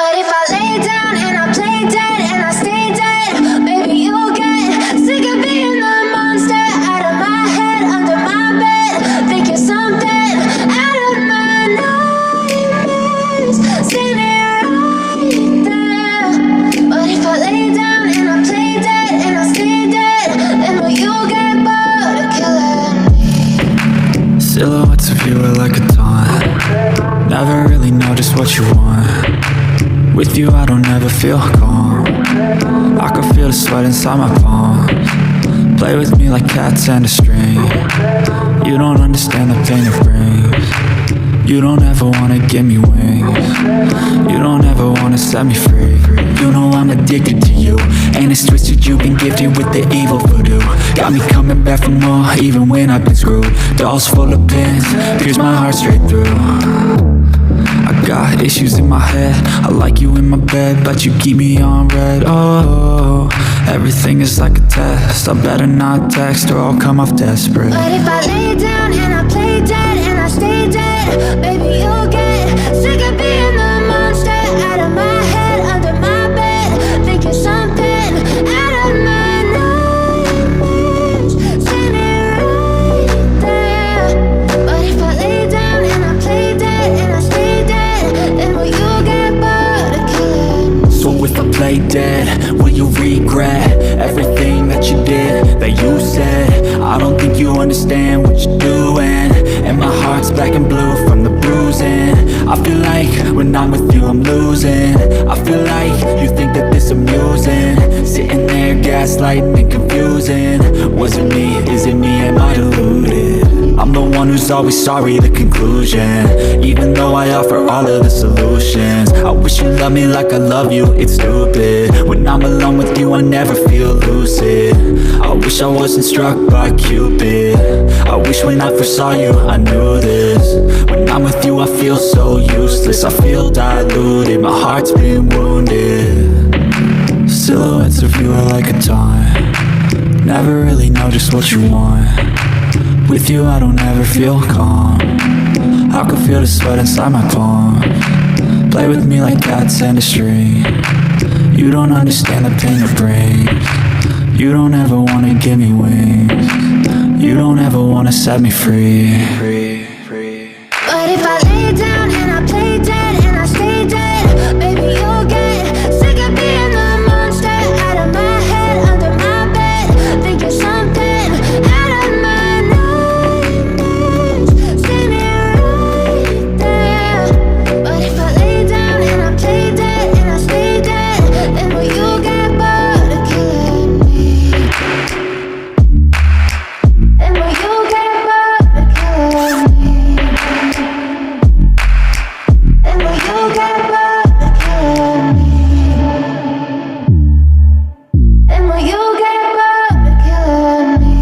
But if I lay down and I play dead and I stay dead, maybe you'll get sick of being the monster out of my head, under my bed, thinking something out of my nightmares, standing right there. But if I lay down and I play dead and I stay dead, then will you get bored of killing me? Silhouettes of you are like a taunt. Never really know just what you want. With you I don't ever feel calm. I can feel the sweat inside my palms. Play with me like cats and a string. You don't understand the pain it brings. You don't ever wanna give me wings. You don't ever wanna set me free. You know I'm addicted to you, and it's twisted, you've been gifted with the evil voodoo. Got me coming back for more, even when I've been screwed. Dolls full of pins, pierce my heart straight through. I got issues in my head, I like you in my bed, but you keep me on red. Oh, everything is like a test. I better not text or I'll come off desperate. But if I lay down and I play dead and I stay dead, baby you'll get sick of being the monster out of my head, under my bed, thinking something out of my nightmares, standing right there. But if I lay down and I play dead and I stay dead, then will you get bored of killing me? So if I play dead, will you regret everything that you did, that you said? I don't think you understand what you're doing, and my heart's black and blue from the bruising. I feel like when I'm with you I'm losing. I feel like you think that this amusing, sitting there gaslighting and confusing. Was it me? Is it me? Am I deluded? I'm the one who's always sorry, the conclusion, even though I offer all of the solutions. I wish you loved me like I love you, it's stupid. When I'm alone with you I never feel lucid. I wish I wasn't struck by Cupid. I wish when I first saw you I knew this. When I'm with you I feel so useless, I feel diluted, my heart's been wounded. Silhouettes of you are like a taunt. Never really know just what you want. With you I don't ever feel calm. I can feel the sweat inside my palms. Play with me like cats and a string. You don't understand the pain it brings. You don't ever wanna give me wings. You don't ever wanna set me free. But if I lay down and I play dead and I stay dead, baby you'll get sick of being the monster out of my head, under my bed, thinking something out of my nightmares, standing right there. But if I lay down and I play dead and I stay dead, then will you get bored of killing me? Then will you get bored of killing me? Then will you get bored of killing me? Then will you get bored of killing me?